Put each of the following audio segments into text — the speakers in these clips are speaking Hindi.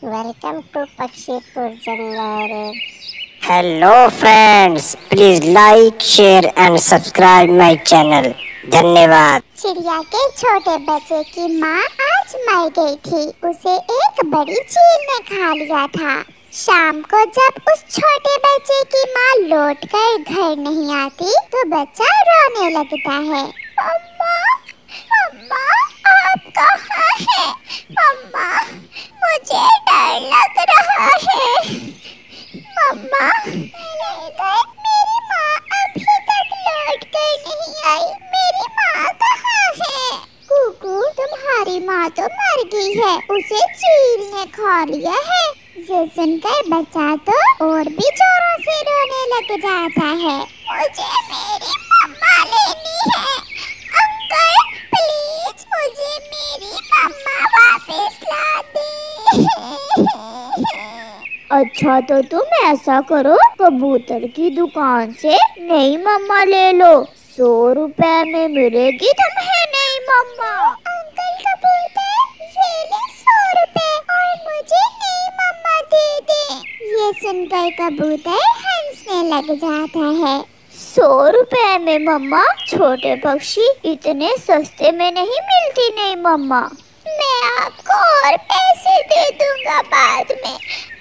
वेलकम टू पक्षीपुर जंगल। Hello friends, please like share and subscribe my channel. धन्यवाद। चिड़िया के छोटे बच्चे की माँ आज मर गई थी। उसे एक बड़ी चील ने खा लिया था। शाम को जब उस छोटे बच्चे की माँ लौट कर घर नहीं आती तो बच्चा रोने लगता है। मम्मा, मम्मा, आप कहाँ हैं? मम्मा, मुझे डर लग रहा है। मम्मा, मेरी माँ अभी तक लौट कर नहीं आई। मेरी माँ कहाँ है? कुकू, तुम्हारी माँ तो मर गई है। उसे चील ने खा लिया है। ये सुनकर बच्चा तो और भी जोरों से रोने लग जाता है। मुझे मेरी मम्मा लेनी है। अंकल, प्लीज मुझे मेरी मम्मा वापस ला दे। अच्छा तो तुम ऐसा करो, कबूतर की दुकान से नई मम्मा ले लो। 100 रुपए में मिलेगी तुम्हें नई मम्मा। अंकल कबूतर, ये ले 100 रुपए और मुझे नई मम्मा दे दे। ये सुनकर कबूतर हंसने लग जाता है। 100 रुपए में मम्मा? छोटे पक्षी, इतने सस्ते में नहीं मिलती नई मम्मा। मैं आपको और पैसे दे दूंगा बाद में।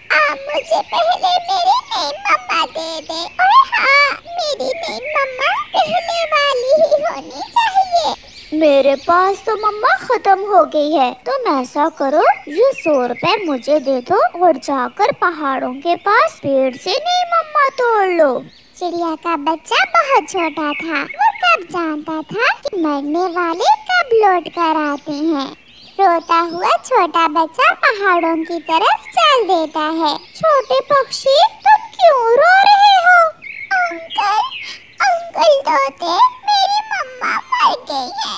आप मुझे पहले मेरी नई मम्मा दे दे। और हाँ, मेरी नई मम्मा पहले वाली ही होनी चाहिए। मेरे पास तो मम्मा खत्म हो गई है। तुम ऐसा करो, ये 100 रुपए मुझे दे दो और जाकर पहाड़ों के पास पेड़ से नई मम्मा तोड़ लो। चिड़िया का बच्चा बहुत छोटा था। वो कब जानता था कि मरने वाले कब लौट कर आते हैं। रोता हुआ छोटा बच्चा पहाड़ों की तरफ चल देता है। छोटे पक्षी, तुम क्यों रो रहे हो? अंकल, अंकल तोते, मेरी मम्मा मर गई है।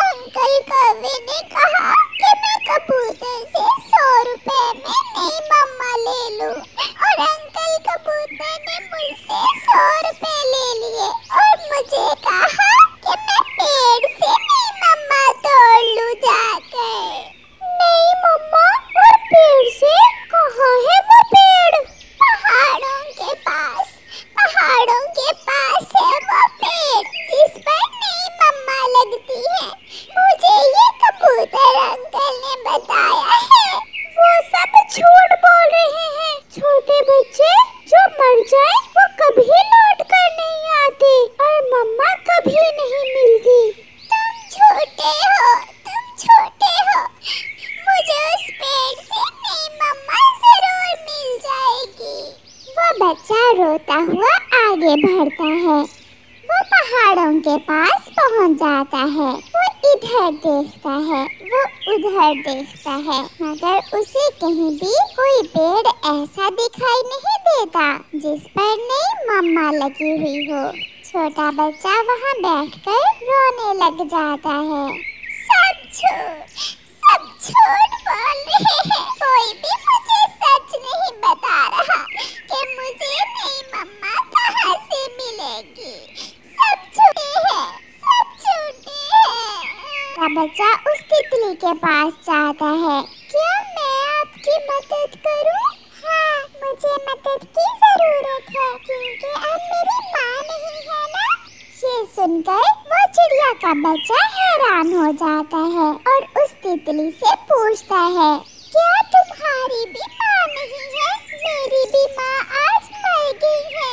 अंकल कौवे ने कहा कि मैं कबूतर से 100 रुपए में नई मम्मा ले लूं। और अंकल कबूतर ने मुझसे 100 रुपए ले लिए और मुझे कहा कि मैं पेड़ से नई मम्मा तोड़ लूं जाकर। नई मम्मा? और पेड़ से? कहाँ है वो पेड़? पहाड़ों के पास, पहाड़ों के पास है वो पेड़ जिस पर नई मम्मा लगती है। मुझे ये कबूतर अंकल ने बताया है। वो सब झूठ बोल रहे हैं। छोटे बच्चे जो मर जाए वो कभी लौट कर नहीं आते और मम्मा कभी नहीं मिलती। तुम छोटे हो, तुम छोटे हो। मुझे उस पेड़ से नई मम्मा जरूर मिल जाएगी। वो बच्चा रोता हुआ आगे बढ़ता है। वो पहाड़ों के पास पहुंच जाता है। वो इधर देखता है, वो उधर देखता है, मगर उसे कहीं भी कोई पेड़ ऐसा दिखाई नहीं देता जिस पर नई मम्मा लगी हुई हो। छोटा बच्चा वहाँ बैठकर रोने लग जाता है। सब झूठ बोल रहे हैं। कोई भी मुझे सच नहीं बता रहा कि मुझे नई मम्मा कहाँ से मिलेगी। सब झूठे हैं, सब झूठे हैं। बच्चा उस तितली के पास जाता है। क्या मैं आपकी मदद करूं? हाँ, मुझे मदद की जरूरत है क्योंकि अब मेरी माँ नहीं है ना। ये सुनकर वो चिड़िया का बच्चा हैरान हो जाता है और उस तितली से पूछता है, क्या तुम्हारी भी माँ नहीं है? मेरी भी माँ आज मर गई है।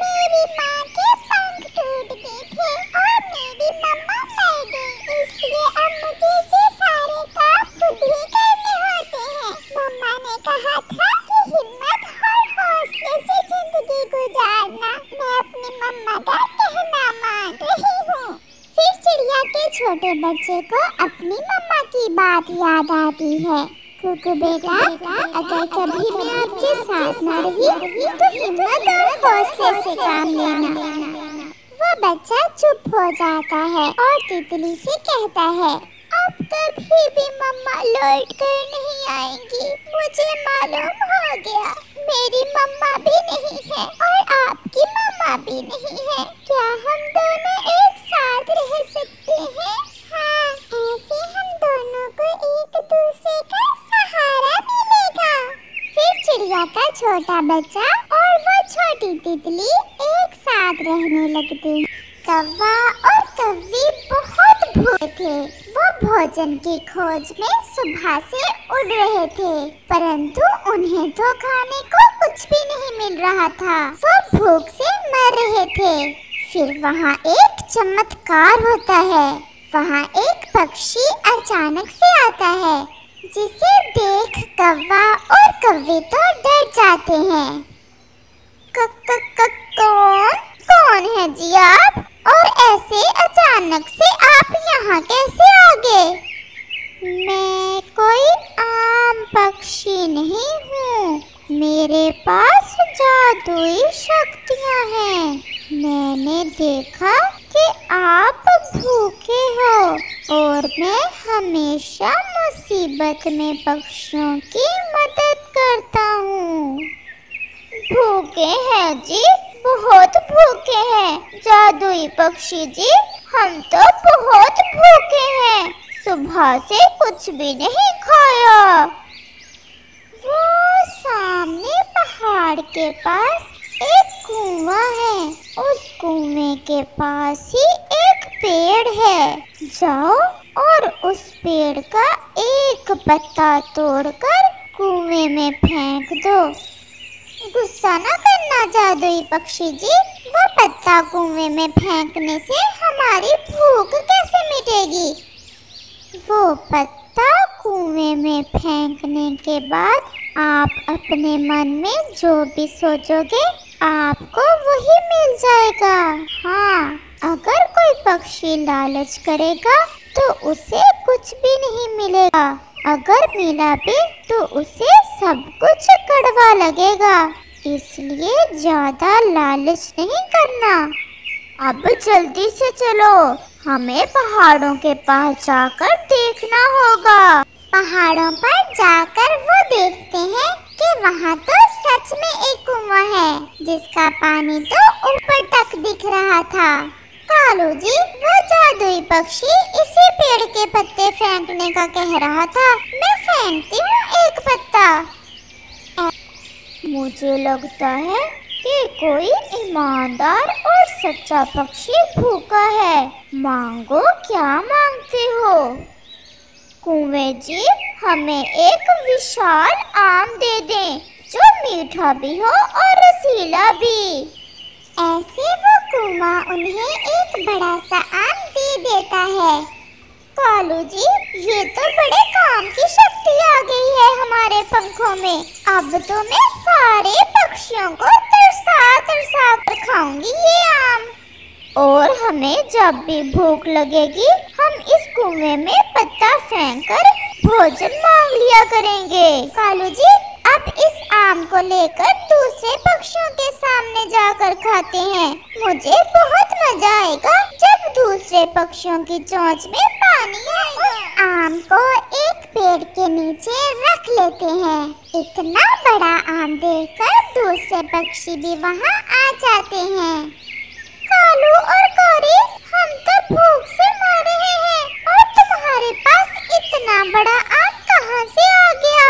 मेरी माँ के पंख टूट गए थे और मेरी मम्मा मर गई। इसलिए अब मुझे ये सारे काम खुद ही करने होते हैं। मम्मा ने कहा था कि हिम्मत और हौसले से जिंदगी गुजारना। मैं अपनी मम्मा का कहना मान रही हूँ। फिर चिड़िया के छोटे बच्चे को अपनी मम्मा की बात याद आती है। कुकू बेटा, अगर कभी मैं आपके साथ न रही तो हिम्मत और हौसले से काम लेना। वो बच्चा चुप हो जाता है और तितली से कहता है, अब कभी भी मम्मा लौट कर नहीं आएंगी। मुझे मालूम हो गया, मेरी मम्मा भी नहीं है और आपकी मम्मा भी नहीं है। क्या हम दोनों एक साथ रह सकते हैं? हाँ, ऐसे हम दोनों को एक दूसरे का सहारा मिलेगा। चिड़िया का छोटा बच्चा और वो छोटी तितली एक साथ रहने लगते। कौवा और कौवी बहुत भूखे थे। वो भोजन की खोज में सुबह से उड़ रहे थे, परंतु उन्हें तो खाने को कुछ भी नहीं मिल रहा था। वो भूख से मर रहे थे। फिर वहाँ एक चमत्कार होता है। वहाँ एक पक्षी अचानक से आता है, जिसे देख कौवा और कौवी तो डर जाते हैं। कौन है जी आप? और ऐसे अचानक से आप यहाँ कैसे आ गए? मैं कोई आम पक्षी नहीं हूँ, मेरे पास जादुई शक्तियाँ हैं। मैंने देखा कि आप भूखे हो और मैं हमेशा मुसीबत में पक्षियों की मदद करता हूँ। भूखे हैं जी, बहुत भूखे हैं जादुई पक्षी जी, हम तो बहुत भूखे हैं, सुबह से कुछ भी नहीं खाया। वो सामने पहाड़ के पास एक कुआं है, उस कुएं के पास ही एक पेड़ है। जाओ और उस पेड़ का एक पत्ता तोड़कर कुएं में फेंक दो। गुस्सा न करना जादुई पक्षी जी, वो पत्ता कुएं में फेंकने से हमारी भूख कैसे मिटेगी? वो पत्ता कुएं में फेंकने के बाद आप अपने मन में जो भी सोचोगे आपको वही मिल जाएगा। हाँ, अगर कोई पक्षी लालच करेगा तो उसे कुछ भी नहीं मिलेगा, अगर मिला भी तो उसे सब कुछ कड़वा लगेगा, इसलिए ज्यादा लालच नहीं करना। अब जल्दी से चलो, हमें पहाड़ों के पास जाकर देखना होगा। पहाड़ों पर जाकर वो देखते हैं कि वहाँ तो सच में एक कुआं है, जिसका पानी तो ऊपर तक दिख रहा था। कालू जी, वो जादुई पक्षी इसी पेड़ के पत्ते फेंकने का कह रहा था, मैं फेंकती हूँ एक पत्ता। मुझे लगता है कि कोई ईमानदार और सच्चा पक्षी भूखा है, मांगो क्या मांगते हो? कुएं जी, हमें एक विशाल आम दे दें, जो मीठा भी हो और रसीला भी। ऐसे वो कुआं उन्हें एक बड़ा सा आम दे देता है। कालू जी, ये तो बड़े काम की शक्ति आ गई है हमारे पंखों में। अब तो मैं सारे पक्षियों को तरसा तरसा कर खाऊंगी ये आम। और हमें जब भी भूख लगेगी हम इस कुएं में पत्ता फेंककर भोजन मांग लिया करेंगे। कालू जी, अब इस आम को लेकर दूसरे पक्षियों के सामने जाकर खाते हैं। मुझे बहुत मजा आएगा जब दूसरे पक्षियों की चोंच में पानी आएगा। उस आम को एक पेड़ के नीचे रख लेते हैं। इतना बड़ा आम देखकर दूसरे पक्षी भी वहाँ आ जाते हैं। कालू और गौरी, हम तो भूख से मर रहे हैं और तुम्हारे पास इतना बड़ा आम कहाँ से आ गया?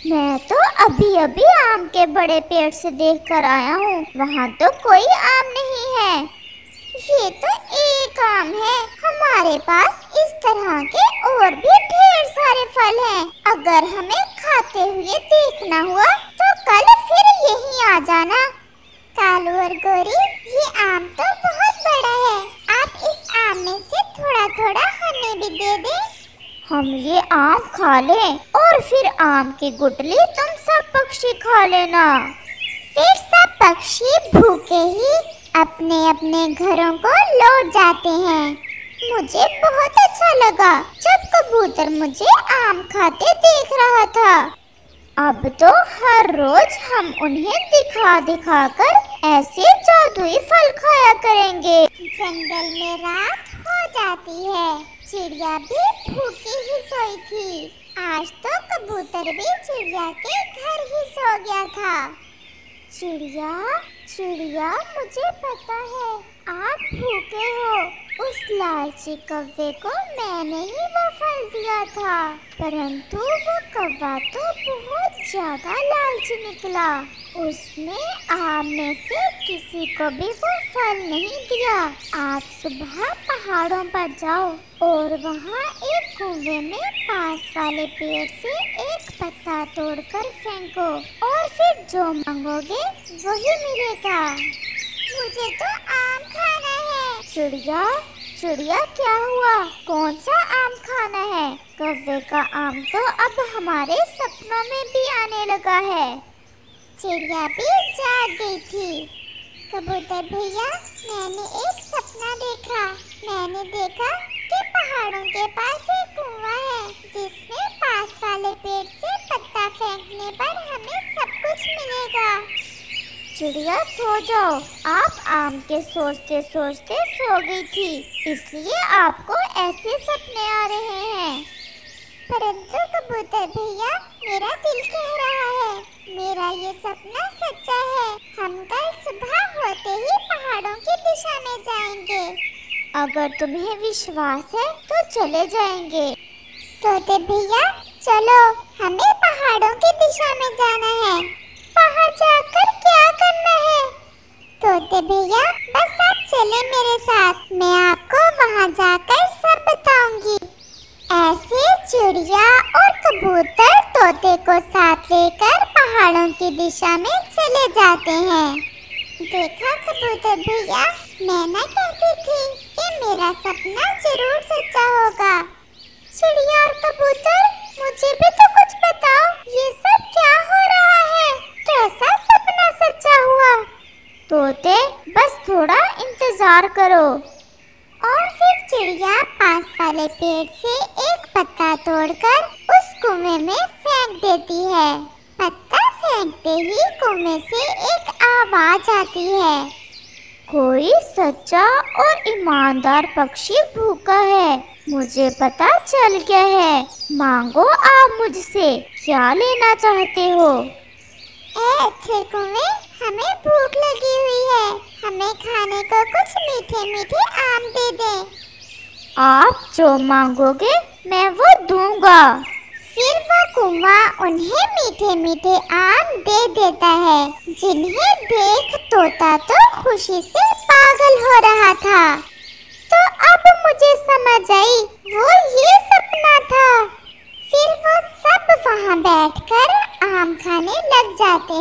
मैं तो अभी अभी आम के बड़े पेड़ से देखकर आया हूँ, वहाँ तो कोई आम नहीं है। ये तो एक आम है, हमारे पास इस तरह के और भी ढेर सारे फल हैं। अगर हमें खाते हुए देखना हुआ तो कल फिर यहीं आ जाना। कालू और गौरी, ये आम तो बहुत बड़ा है, आप इस आम में से थोड़ा थोड़ा हमें भी दे दें। हम ये आम खा लें और फिर आम की गुठली तुम सब पक्षी खा लेना। फिर सब पक्षी भूखे ही अपने अपने घरों को लौट जाते हैं। मुझे बहुत अच्छा लगा जब कबूतर मुझे आम खाते देख रहा था। अब तो हर रोज हम उन्हें दिखा दिखा कर ऐसे जादुई फल खाया करेंगे। जंगल में रात हो जाती है, चिड़िया भी भूखी ही सोई थी। आज तो कबूतर भी चिड़िया के घर ही सो गया था। चिड़िया चिड़िया, मुझे पता है आप भूखे हो। उस लालची कौवे को मैंने ही वो फल दिया था, परंतु वो कौवा तो बहुत ज्यादा लालची निकला। उसने आप में से किसी को भी वो फल नहीं दिया। आप सुबह पहाड़ों पर जाओ और वहाँ एक कुएं में पास वाले पेड़ से एक पत्ता तोड़कर फेंको और फिर जो मांगोगे वही मिलेगा। मुझे तो आम खाना है। चिड़िया, चिड़िया क्या हुआ? कौन सा आम खाना है? कौवे का आम तो अब हमारे सपनों में भी आने लगा है। चिड़िया भी जाग गई थी। कबूतर भैया, मैंने एक सपना देखा। मैंने देखा कि पहाड़ों के पास एक कुआं है जिसमें पास वाले पेड़ से पत्ता फेंकने पर हमें सब कुछ मिलेगा। चिड़िया सो जाओ। आप आम के सोचते सोचते सो गई थी, इसलिए आपको ऐसे सपने आ रहे हैं। परंतु कबूतर भैया, मेरा दिल कह रहा है मेरा ये सपना सच्चा है। हम कल सुबह होते ही पहाड़ों की दिशा में जाएंगे। अगर तुम्हें विश्वास है तो चले जाएंगे। तोते भैया चलो, हमें पहाड़ों की दिशा में जाना है। वहाँ जाकर क्या करना है? तोते भैया बस आप चले मेरे साथ, मैं आपको वहाँ जाकर सब बताऊंगी। ऐसे चिड़िया और कबूतर तोते को साथ लेकर पहाड़ों की दिशा में चले जाते हैं। देखा कबूतर भैया, मैं ना कहती थी कि मेरा सपना जरूर सच्चा होगा। चिड़िया और कबूतर, मुझे भी तो कुछ बताओ, ये सब क्या हो रहा है? कैसा सपना सच्चा हुआ? तोते बस थोड़ा इंतजार करो। और फिर चिड़िया पास वाले पेड़ से एक पत्ता तोड़कर उस कुएं में फेंक देती है। पत्ता फेंकते ही कुएं से एक आवाज आती है। कोई सच्चा और ईमानदार पक्षी भूखा है, मुझे पता चल गया है। मांगो आप मुझसे, क्या लेना चाहते हो? ए अच्छे कुएं, हमें भूख लगी हुई है, हमें खाने को कुछ मीठे मीठे आम दे दे। आप जो मांगोगे मैं वो दूंगा। फिर वो कुआं उन्हें मीठे मीठे आम दे देता है, जिन्हें देख तोता तो खुशी से पागल हो रहा था। तो अब मुझे समझ आई, वो ये सपना था। फिर वो सब वहाँ बैठकर आम खाने लग जाते।